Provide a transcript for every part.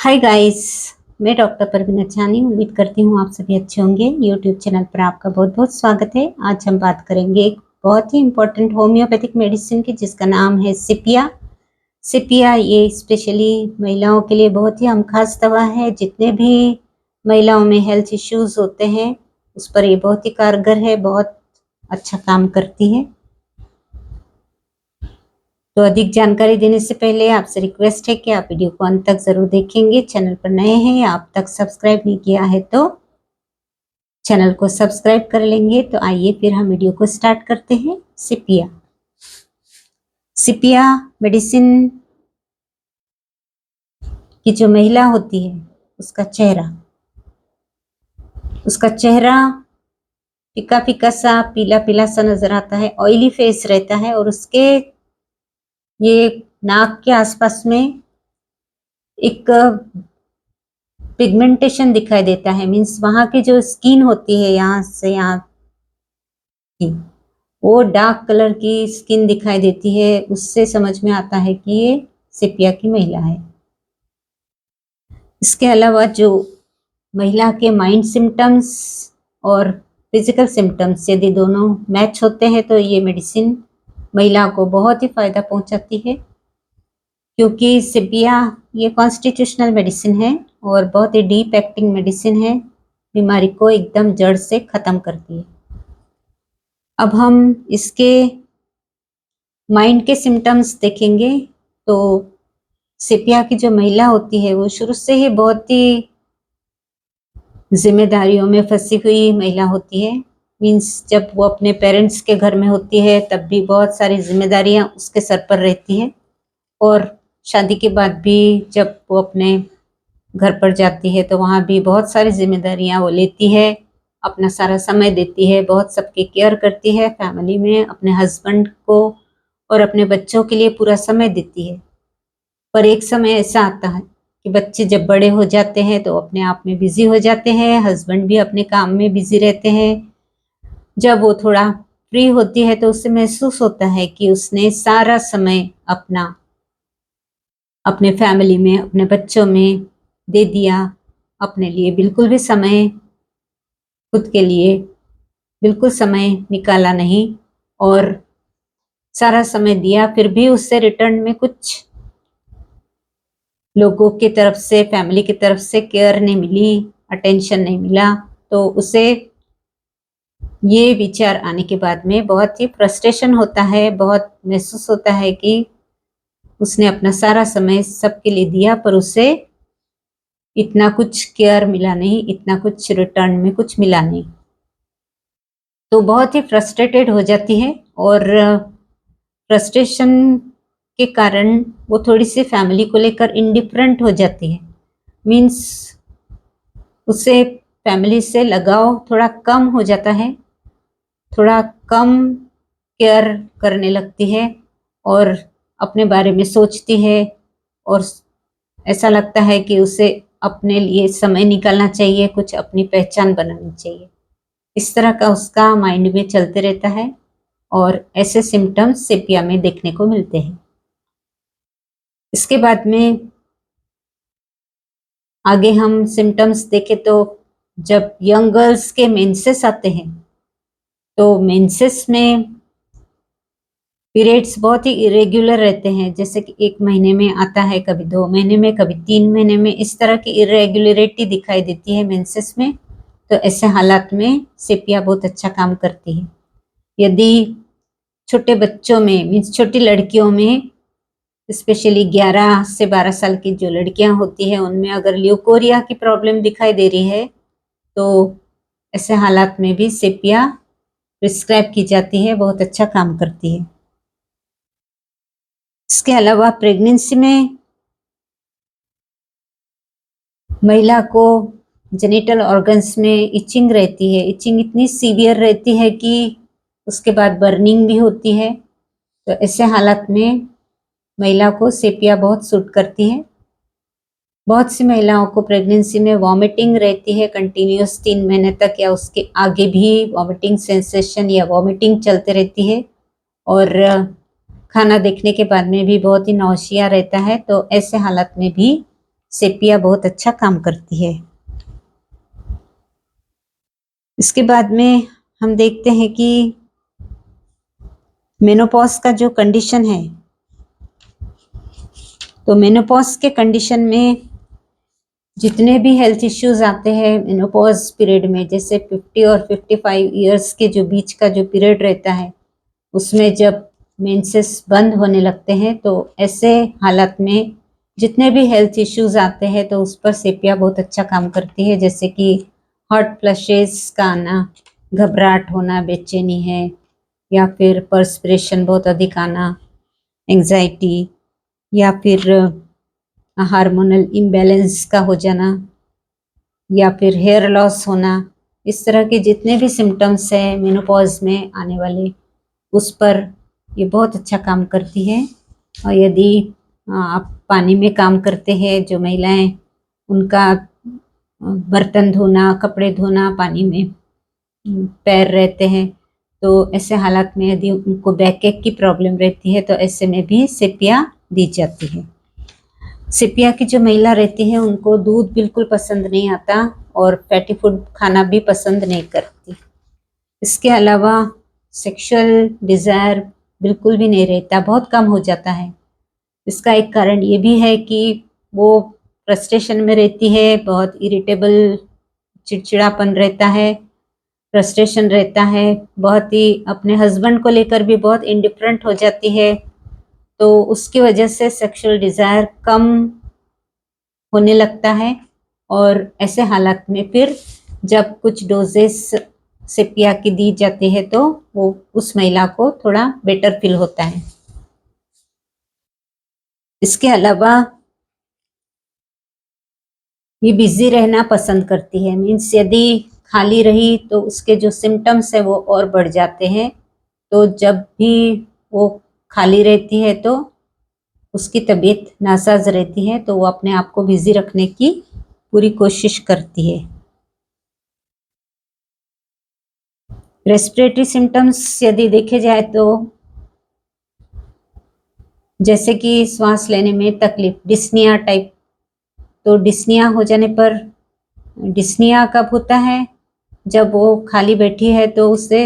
Hi guys. मैं doctor Parveen अच्छानी उम्मीद करती हूँ आप सभी अच्छे होंगे। यूट्यूब चैनल पर आपका बहुत बहुत स्वागत है। आज हम बात करेंगे एक बहुत ही इम्पोर्टेंट होम्योपैथिक मेडिसिन की, जिसका नाम है सिपिया। सिपिया ये स्पेशली महिलाओं के लिए बहुत ही खास दवा है। जितने भी महिलाओं में हेल्थ इश्यूज होते हैं उस पर ये बहुत ही कारगर है, बहुत अच्छा काम करती है। तो अधिक जानकारी देने से पहले आपसे रिक्वेस्ट है कि आप वीडियो को अंत तक जरूर देखेंगे। चैनल पर नए हैं या आप तक सब्सक्राइब नहीं किया है तो चैनल को सब्सक्राइब कर लेंगे। तो आइए फिर हम वीडियो को स्टार्ट करते हैं। सिपिया सिपिया मेडिसिन की जो महिला होती है उसका चेहरा फीका फीका सा पीला पीला सा नजर आता है, ऑयली फेस रहता है और उसके ये नाक के आसपास में एक पिगमेंटेशन दिखाई देता है। मीन्स वहां की जो स्किन होती है यहाँ से यहाँ की, वो डार्क कलर की स्किन दिखाई देती है। उससे समझ में आता है कि ये सिपिया की महिला है। इसके अलावा जो महिला के माइंड सिम्टम्स और फिजिकल सिम्टम्स यदि दोनों मैच होते हैं तो ये मेडिसिन महिला को बहुत ही फायदा पहुंचाती है, क्योंकि सिपिया ये कॉन्स्टिट्यूशनल मेडिसिन है और बहुत ही डीप एक्टिंग मेडिसिन है। बीमारी को एकदम जड़ से खत्म करती है। अब हम इसके माइंड के सिम्टम्स देखेंगे तो सिपिया की जो महिला होती है वो शुरू से ही बहुत ही जिम्मेदारियों में फंसी हुई महिला होती है। मीन्स जब वो अपने पेरेंट्स के घर में होती है तब भी बहुत सारी जिम्मेदारियां उसके सर पर रहती है, और शादी के बाद भी जब वो अपने घर पर जाती है तो वहाँ भी बहुत सारी जिम्मेदारियां वो लेती है। अपना सारा समय देती है, बहुत सबकी केयर करती है, फैमिली में अपने हस्बैंड को और अपने बच्चों के लिए पूरा समय देती है। पर एक समय ऐसा आता है कि बच्चे जब बड़े हो जाते हैं तो अपने आप में बिजी हो जाते हैं, हस्बैंड भी अपने काम में बिजी रहते हैं। जब वो थोड़ा फ्री होती है तो उसे महसूस होता है कि उसने सारा समय अपने फैमिली में, अपने बच्चों में दे दिया। अपने लिए बिल्कुल भी समय, खुद के लिए बिल्कुल समय निकाला नहीं, और सारा समय दिया फिर भी उससे रिटर्न में कुछ लोगों की तरफ से, फैमिली की तरफ से केयर नहीं मिली, अटेंशन नहीं मिला। तो उसे ये विचार आने के बाद में बहुत ही फ्रस्ट्रेशन होता है, बहुत महसूस होता है कि उसने अपना सारा समय सबके लिए दिया पर उसे इतना कुछ केयर मिला नहीं, इतना कुछ रिटर्न में कुछ मिला नहीं। तो बहुत ही फ्रस्ट्रेटेड हो जाती है, और फ्रस्ट्रेशन के कारण वो थोड़ी सी फैमिली को लेकर इंडिफरेंट हो जाती है। मीन्स उसे फैमिली से लगाव थोड़ा कम हो जाता है, थोड़ा कम केयर करने लगती है और अपने बारे में सोचती है, और ऐसा लगता है कि उसे अपने लिए समय निकालना चाहिए, कुछ अपनी पहचान बनानी चाहिए। इस तरह का उसका माइंड में चलते रहता है, और ऐसे सिम्टम्स सिपिया में देखने को मिलते हैं। इसके बाद में आगे हम सिम्टम्स देखें तो जब यंग गर्ल्स के मेंसेस आते हैं तो मेंसेस में पीरियड्स बहुत ही इरेगुलर रहते हैं। जैसे कि 1 महीने में आता है, कभी 2 महीने में, कभी 3 महीने में, इस तरह की इरेगुलरिटी दिखाई देती है मेंसेस में। तो ऐसे हालात में सिपिया बहुत अच्छा काम करती है। यदि छोटे बच्चों में, मीन्स छोटी लड़कियों में, स्पेशली 11 से 12 साल की जो लड़कियां होती हैं उनमें अगर ल्यूकोरिया की प्रॉब्लम दिखाई दे रही है तो ऐसे हालात में भी सिपिया प्रिस्क्राइब की जाती है, बहुत अच्छा काम करती है। इसके अलावा प्रेगनेंसी में महिला को जेनिटल ऑर्गन्स में इचिंग रहती है। इचिंग इतनी सीवियर रहती है कि उसके बाद बर्निंग भी होती है। तो ऐसे हालात में महिला को सिपिया बहुत सूट करती है। बहुत सी महिलाओं को प्रेगनेंसी में वॉमिटिंग रहती है कंटिन्यूस 3 महीने तक, या उसके आगे भी वॉमिटिंग सेंसेशन या वॉमिटिंग चलते रहती है, और खाना देखने के बाद में भी बहुत ही नौशिया रहता है। तो ऐसे हालत में भी सेपिया बहुत अच्छा काम करती है। इसके बाद में हम देखते हैं कि मेनोपॉज का जो कंडीशन है, तो मेनोपॉज के कंडीशन में जितने भी हेल्थ इश्यूज आते हैं मेनोपॉज पीरियड में, जैसे 50 और 55 इयर्स के जो बीच का जो पीरियड रहता है, उसमें जब मेंसेस बंद होने लगते हैं, तो ऐसे हालत में जितने भी हेल्थ इश्यूज आते हैं तो उस पर सेपिया बहुत अच्छा काम करती है। जैसे कि हॉट फ्लशेस का आना, घबराहट होना, बेचैनी है, या फिर पर्सपिरेशन बहुत अधिक आना, एंजाइटी, या फिर हार्मोनल इम्बैलेंस का हो जाना, या फिर हेयर लॉस होना। इस तरह के जितने भी सिम्टम्स हैं मेनोपॉज में आने वाले, उस पर ये बहुत अच्छा काम करती है। और यदि आप पानी में काम करते हैं, जो महिलाएं उनका बर्तन धोना, कपड़े धोना पानी में पैर रहते हैं, तो ऐसे हालात में यदि उनको बैकएक की प्रॉब्लम रहती है तो ऐसे में भी सेपिया दी जाती है। सेपिया की जो महिला रहती है उनको दूध बिल्कुल पसंद नहीं आता और फैटी फूड खाना भी पसंद नहीं करती। इसके अलावा सेक्सुअल डिज़ायर बिल्कुल भी नहीं रहता, बहुत कम हो जाता है। इसका एक कारण ये भी है कि वो फ्रस्ट्रेशन में रहती है, बहुत इरिटेबल, चिड़चिड़ापन रहता है, फ्रस्ट्रेशन रहता है, बहुत ही अपने हस्बैंड को लेकर भी बहुत इंडिफरेंट हो जाती है। तो उसकी वजह से सेक्सुअल डिज़ायर कम होने लगता है। और ऐसे हालात में फिर जब कुछ डोजेस सेपिया की दी जाती है तो वो उस महिला को थोड़ा बेटर फील होता है। इसके अलावा ये बिजी रहना पसंद करती है, मीन्स यदि खाली रही तो उसके जो सिम्टम्स है वो और बढ़ जाते हैं। तो जब भी वो खाली रहती है तो उसकी तबीयत नासाज रहती है, तो वो अपने आप को बिजी रखने की पूरी कोशिश करती है। रेस्पिरेटरी सिम्टम्स यदि देखे जाए तो जैसे कि श्वास लेने में तकलीफ, डिस्निया टाइप। तो डिस्निया हो जाने पर, डिस्निया कब होता है? जब वो खाली बैठी है तो उससे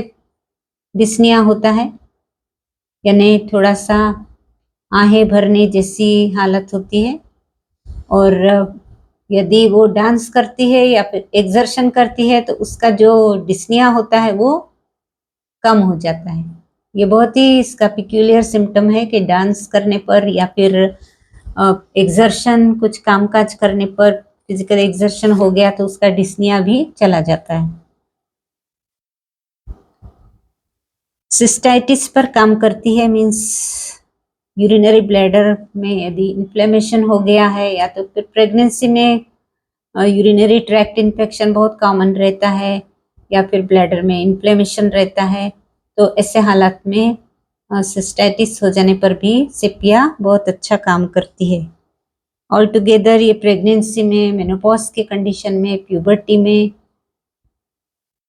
डिस्निया होता है, यानी थोड़ा सा आहें भरने जैसी हालत होती है। और यदि वो डांस करती है या फिर एक्सर्शन करती है तो उसका जो डिस्निया होता है वो कम हो जाता है। ये बहुत ही इसका पिक्यूलियर सिम्टम है कि डांस करने पर या फिर एक्सर्शन, कुछ कामकाज करने पर फिजिकल एक्सर्शन हो गया तो उसका डिस्निया भी चला जाता है। सिस्टाइटिस पर काम करती है, मीन्स यूरिनरी ब्लैडर में यदि इन्फ्लेमेशन हो गया है, या तो फिर प्रेगनेंसी में यूरिनरी ट्रैक्ट इन्फेक्शन बहुत कॉमन रहता है, या फिर ब्लैडर में इन्फ्लेमेशन रहता है। तो ऐसे हालात में सिस्टाइटिस हो जाने पर भी सेपिया बहुत अच्छा काम करती है। ऑल टुगेदर ये प्रेगनेंसी में, मेनोपॉज के कंडीशन में, प्यूबर्टी में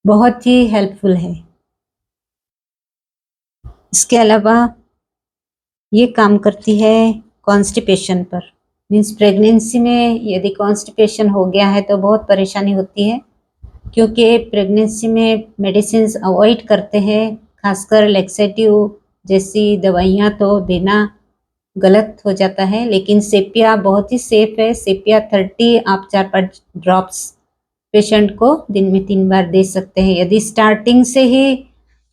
बहुत ही हेल्पफुल है। इसके अलावा ये काम करती है कॉन्स्टिपेशन पर, मीन्स प्रेगनेंसी में यदि कॉन्स्टिपेशन हो गया है तो बहुत परेशानी होती है, क्योंकि प्रेगनेंसी में मेडिसिन्स अवॉइड करते हैं, खासकर लैक्सेटिव जैसी दवाइयाँ तो देना गलत हो जाता है। लेकिन सेपिया बहुत ही सेफ है। सेपिया 30 आप 4-5 ड्रॉप्स पेशेंट को दिन में 3 बार दे सकते हैं। यदि स्टार्टिंग से ही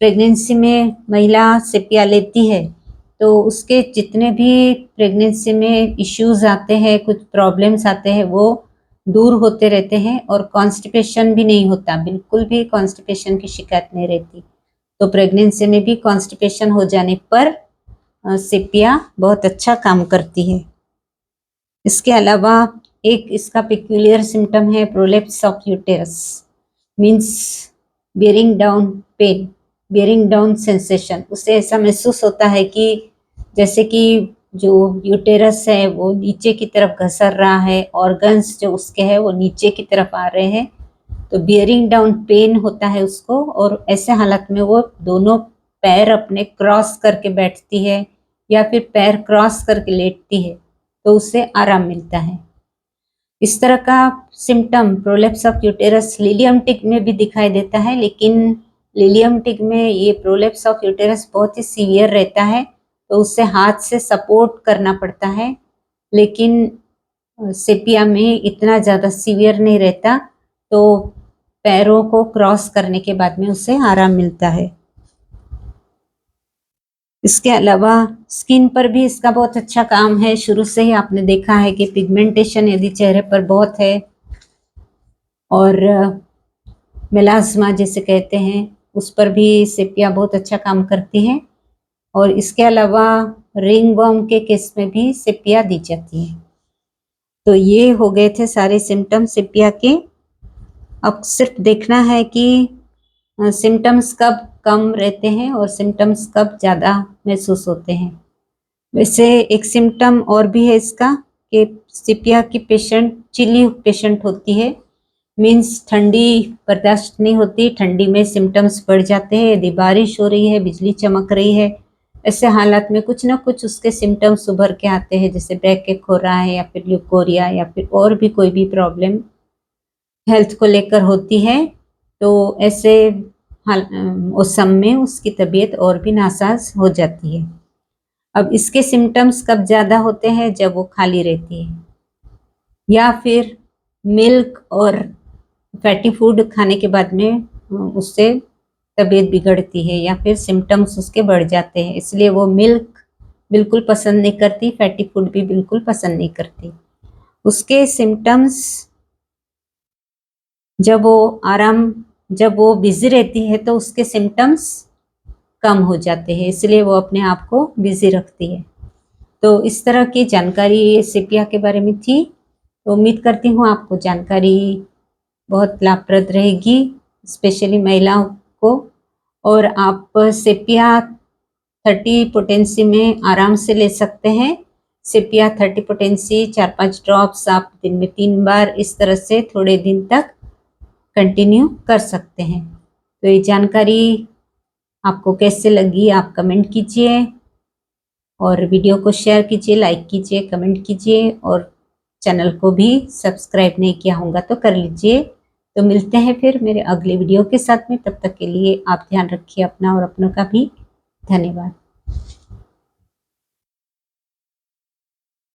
प्रेगनेंसी में महिला सेपिया लेती है तो उसके जितने भी प्रेगनेंसी में इश्यूज आते हैं, कुछ प्रॉब्लम्स आते हैं, वो दूर होते रहते हैं और कॉन्स्टिपेशन भी नहीं होता, बिल्कुल भी कॉन्स्टिपेशन की शिकायत नहीं रहती। तो प्रेगनेंसी में भी कॉन्स्टिपेशन हो जाने पर सेपिया बहुत अच्छा काम करती है। इसके अलावा एक इसका पेक्यूलियर सिम्टम है prolapse of uterus, means bearing down pain, bearing down sensation. उससे ऐसा महसूस होता है कि जैसे कि जो यूटेरस है वो नीचे की तरफ घसर रहा है, ऑर्गन्स जो उसके हैं वो नीचे की तरफ आ रहे हैं, तो बियरिंग डाउन पेन होता है उसको। और ऐसे हालत में वो दोनों पैर अपने क्रॉस करके बैठती है या फिर पैर क्रॉस करके लेटती है, तो उससे आराम मिलता है। इस तरह का सिम्टम प्रोलेप्स ऑफ यूटेरस लिलियम टिक में भी दिखाई देता है, लेकिन लिलियम टिक में ये प्रोलेप्स ऑफ यूटेरस बहुत ही सीवियर रहता है, तो उससे हाथ से सपोर्ट करना पड़ता है। लेकिन सेपिया में इतना ज़्यादा सीवियर नहीं रहता, तो पैरों को क्रॉस करने के बाद में उसे आराम मिलता है। इसके अलावा स्किन पर भी इसका बहुत अच्छा काम है। शुरू से ही आपने देखा है कि पिगमेंटेशन यदि चेहरे पर बहुत है और मेलास्मा जिसे कहते हैं, उस पर भी सेपिया बहुत अच्छा काम करती है। और इसके अलावा रिंग वर्म के केस में भी सेपिया दी जाती है। तो ये हो गए थे सारे सिम्टम सेपिया के। अब सिर्फ देखना है कि सिम्टम्स कब कम रहते हैं और सिम्टम्स कब ज़्यादा महसूस होते हैं। वैसे एक सिम्टम और भी है इसका कि सेपिया की पेशेंट चिली पेशेंट होती है, मीन्स ठंडी बर्दाश्त नहीं होती, ठंडी में सिम्टम्स बढ़ जाते हैं। यदि बारिश हो रही है, बिजली चमक रही है, ऐसे हालात में कुछ ना कुछ उसके सिम्टम्स उभर के आते हैं, जैसे बैक एक हो रहा है या फिर ल्यूकोरिया या फिर और भी कोई भी प्रॉब्लम हेल्थ को लेकर होती है। तो ऐसे मौसम में उसकी तबीयत और भी नासाज हो जाती है। अब इसके सिम्टम्स कब ज़्यादा होते हैं? जब वो खाली रहती है या फिर मिल्क और फैटी फूड खाने के बाद में उससे तबीयत बिगड़ती है या फिर सिम्टम्स उसके बढ़ जाते हैं। इसलिए वो मिल्क बिल्कुल पसंद नहीं करती, फैटी फूड भी बिल्कुल पसंद नहीं करती। उसके सिम्टम्स जब वो बिजी रहती है तो उसके सिम्टम्स कम हो जाते हैं, इसलिए वो अपने आप को बिजी रखती है। तो इस तरह की जानकारी सेपिया के बारे में थी। तो उम्मीद करती हूँ आपको जानकारी बहुत लाभप्रद रहेगी, स्पेशली महिलाओं को। और आप सेपिया 30 पोटेंसी में आराम से ले सकते हैं। सेपिया 30 पोटेंसी 4-5 ड्रॉप्स आप दिन में 3 बार इस तरह से थोड़े दिन तक कंटिन्यू कर सकते हैं। तो ये जानकारी आपको कैसे लगी आप कमेंट कीजिए और वीडियो को शेयर कीजिए, लाइक कीजिए, कमेंट कीजिए और चैनल को भी सब्सक्राइब नहीं किया होगा तो कर लीजिए। तो मिलते हैं फिर मेरे अगले वीडियो के साथ में। तब तक के लिए आप ध्यान रखिए अपना और अपनों का भी। धन्यवाद।